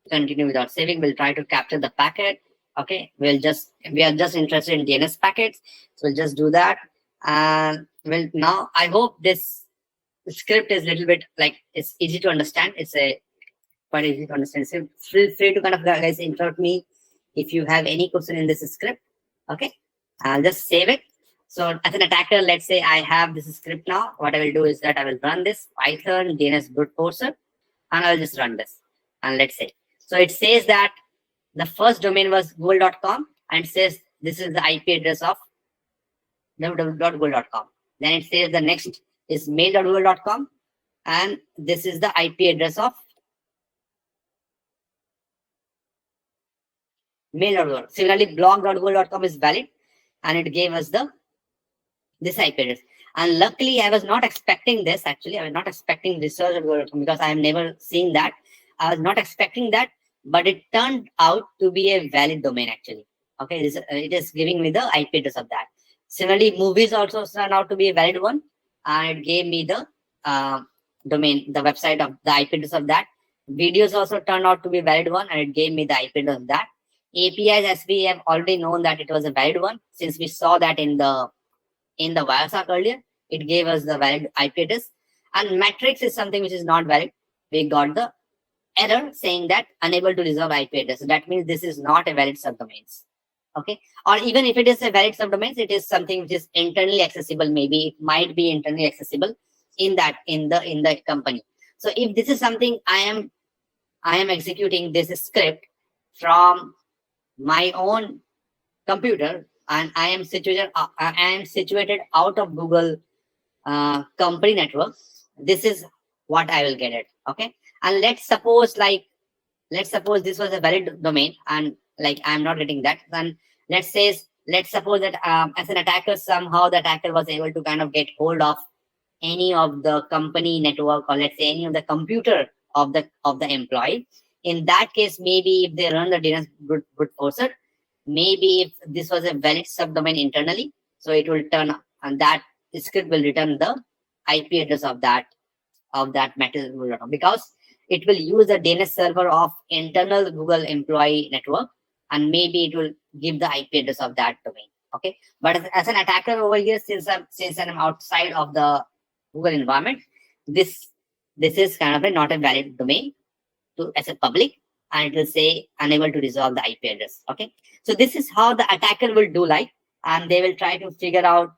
continue without saving. We'll try to capture the packet. Okay, we are just interested in DNS packets, so we'll just do that. And well, now I hope this script is a little bit like it's easy to understand. It's a quite easy to understand. So feel free to kind of guys interrupt me if you have any question in this script. Okay, I'll just save it. So as an attacker, let's say I have this script now. What I will do is that I will run this Python DNS brute forcer, and I'll just run this. And let's say, so it says that the first domain was google.com, and it says this is the IP address of www.google.com. Then it says the next is mail.google.com, and this is the IP address of mail.google. Similarly, blog.google.com is valid, and it gave us this IP address. And luckily, I was not expecting this. Actually, I was not expecting research.google.com because I have never seen that. I was not expecting that, but it turned out to be a valid domain actually. Okay, it is giving me the IP address of that. Similarly, movies also turned out to be a valid one, and it gave me the domain, the website of the IP address of that. Videos also turned out to be a valid one, and it gave me the IP address of that. APIs, as we have already known that it was a valid one, since we saw that in the Wireshark earlier, it gave us the valid IP address. And metrics is something which is not valid. We got the error saying that unable to resolve IP address. So that means this is not a valid subdomains. Okay, or even if it is a valid subdomains, it is something which is internally accessible. Maybe it might be internally accessible in the company. So if this is something I am executing this script from my own computer, and I am situated out of Google company network, this is what I will get it. Okay, and let's suppose this was a valid domain, and like I'm not getting that. Then let's suppose that as an attacker, somehow the attacker was able to kind of get hold of any of the company network, or let's say any of the computer of the employee. In that case, maybe if they run the DNS brute forcer, maybe if this was a valid subdomain internally, so it will turn, and that script will return the IP address of that method, because it will use the DNS server of internal Google employee network, and maybe it will give the IP address of that domain. Okay, but as an attacker over here, since I'm outside of the Google environment, this is kind of not a valid domain as a public, and it will say unable to resolve the IP address. Okay, so this is how the attacker will do, like, and they will try to figure out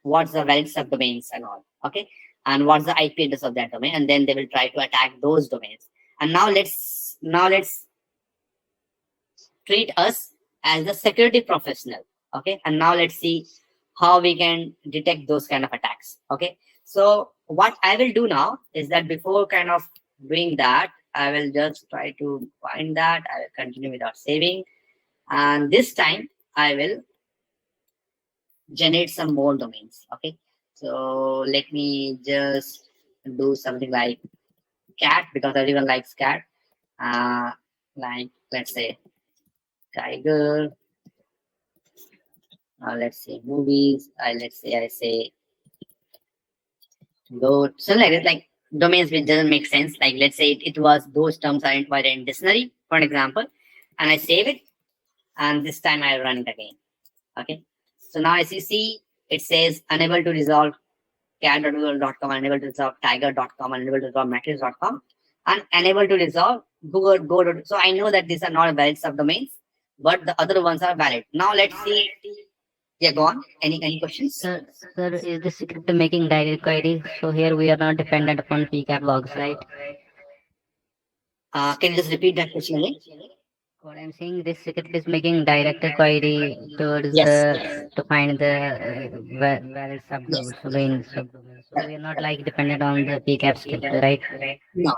what's the valid subdomains and all. Okay, and what's the IP address of that domain, and then they will try to attack those domains. And now let's treat us as the security professional. Okay, and now let's see how we can detect those kind of attacks. Okay, so what I will do now is that before kind of doing that, I will just try to find that. I will continue without saving, and this time I will generate some more domains. Okay, so let me just do something like cat, because everyone likes cat. Like, let's say tiger. Let's say movies. Let's say I say goat. So like it's like domains which doesn't make sense. Like, let's say it was those terms are provided in dictionary, for example, and I save it, and this time I run it again. Okay, so now as you see, it says unable to resolve cat.google.com, unable to resolve tiger.com, unable to resolve matrix.com, and unable to resolve Google. So I know that these are not valid subdomains, but the other ones are valid. Now let's see. Yeah, go on. Any questions? Sir, is the script making direct query? So here we are not dependent upon PCAP logs, right? Can you just repeat that question again? What I'm saying, this script is making direct query towards to find the valid subdomain. So we are not like dependent on the PCAP script, right? No.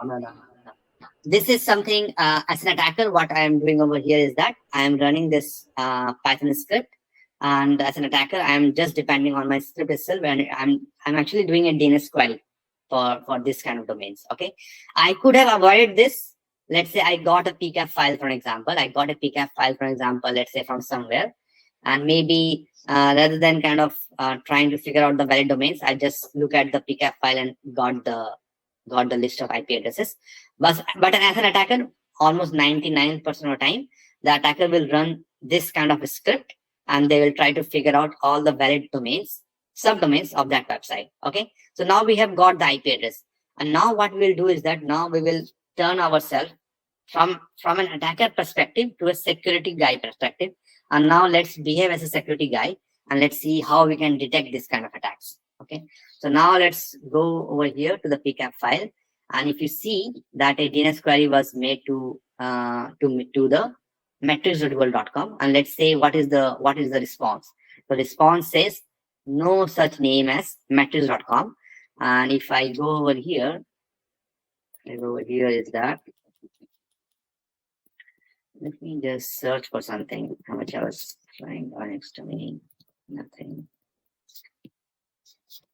This is something as an attacker, what I am doing over here is that I am running this Python script, and as an attacker, I am just depending on my script itself, and I'm actually doing a DNS query for this kind of domains. Okay, I could have avoided this. Let's say I got a PCAP file, for example. Let's say from somewhere, and maybe rather than kind of trying to figure out the valid domains, I just look at the PCAP file and got the list of IP addresses. But as an attacker, almost 99% of the time, the attacker will run this kind of a script, and they will try to figure out all the valid domains, subdomains of that website. Okay, so now we have got the IP address, and now what we'll do is that now we will turn ourselves from an attacker perspective to a security guy perspective, and now let's behave as a security guy, and let's see how we can detect this kind of attacks. Okay, so now let's go over here to the PCAP file, and if you see that a DNS query was made to the metrics.google.com, and let's say what is the response. The response says no such name as metrics.com, and if I go over here, is that, let me just search for something. How much I was trying next to me, nothing.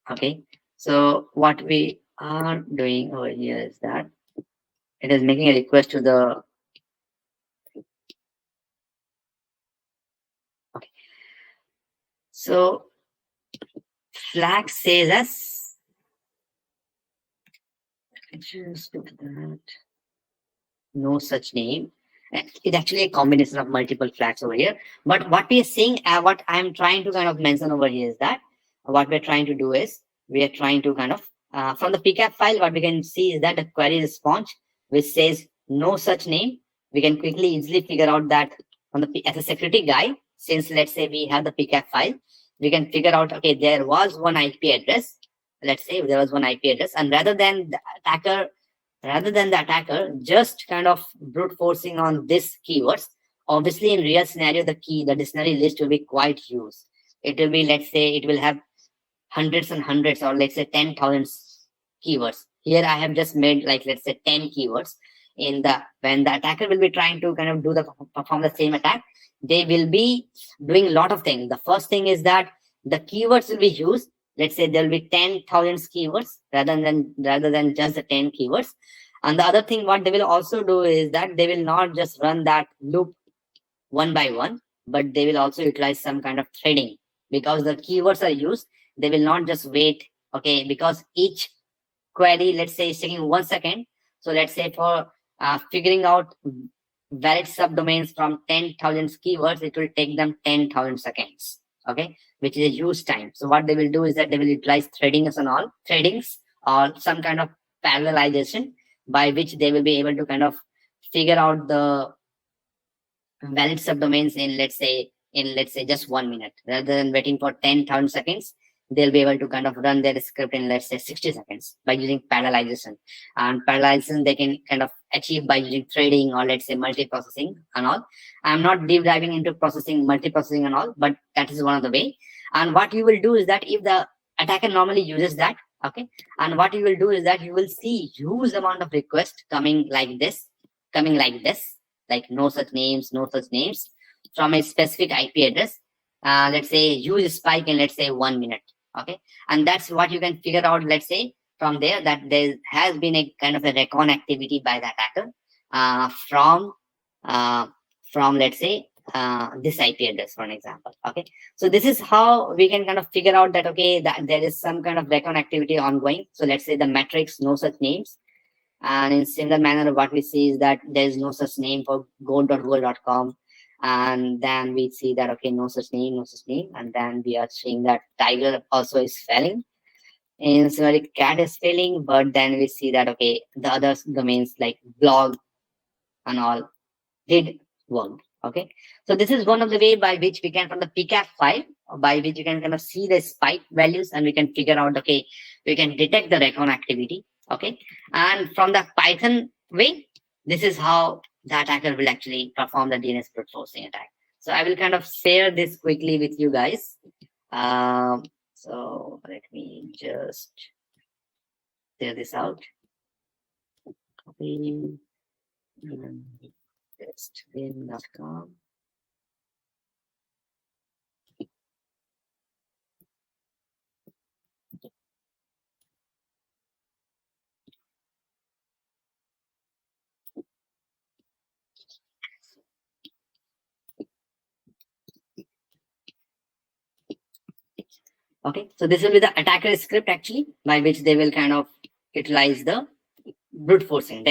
Okay, so what we are doing over here is that it is making a request to the, okay, so flag says as, just look at that, no such name. It's actually a combination of multiple flags over here, but what we are seeing, what I'm trying to kind of mention over here is that what we're trying to do is we are trying to kind of from the PCAP file, what we can see is that the query response which says no such name, we can quickly easily figure out that from the, as a security guy, since let's say we have the PCAP file, we can figure out, okay, there was one IP address. Let's say there was one IP address, and rather than the attacker just kind of brute forcing on this keywords, obviously in real scenario, the dictionary list will be quite huge. It will be, let's say, it will have hundreds and hundreds, or let's say 10,000 keywords. Here I have just made, like, let's say 10 keywords. When the attacker will be trying to kind of perform the same attack, they will be doing a lot of things. The first thing is that the keywords will be used. Let's say there will be 10,000 keywords rather than just the 10 keywords. And the other thing what they will also do is that they will not just run that loop one by one, but they will also utilize some kind of threading, because the keywords are used. They will not just wait, okay, because each query, let's say, is taking 1 second. So let's say for figuring out valid subdomains from 10,000 keywords, it will take them 10,000 seconds. Okay, which is a huge time. So what they will do is that they will utilize threadings or some kind of parallelization, by which they will be able to kind of figure out the valid subdomains in let's say just 1 minute, rather than waiting for 10,000 seconds. They'll be able to kind of run their script in, let's say, 60 seconds by using parallelization. And parallelization they can kind of achieve by using threading or, let's say, multiprocessing and all. I'm not deep diving into multiprocessing and all, but that is one of the way. And what you will do is that if the attacker normally uses that, okay, and what you will do is that you will see huge amount of requests coming like this, like no such names from a specific IP address. Let's say huge spike in, let's say, 1 minute. Okay, and that's what you can figure out, let's say, from there, that there has been a kind of a recon activity by the attacker from let's say this IP address, for an example. Okay, so this is how we can kind of figure out that, okay, that there is some kind of recon activity ongoing. So let's say the metrics, no such names, and in similar manner what we see is that there is no such name for gold.google.com. And then we see that, okay, no such name, and then we are seeing that tiger also is failing, and similarly cat is failing, but then we see that, okay, the other domains like blog and all did work. Okay, so this is one of the way by which we can, from the PCAP file, by which you can kind of see the spike values, and we can figure out, okay, we can detect the recon activity. Okay, and from the Python way, this is how the attacker will actually perform the DNS brute forcing attack. So I will kind of share this quickly with you guys. So let me just share this out. Copy testwin.com. Okay, so this will be the attacker script actually, by which they will kind of utilize the brute forcing.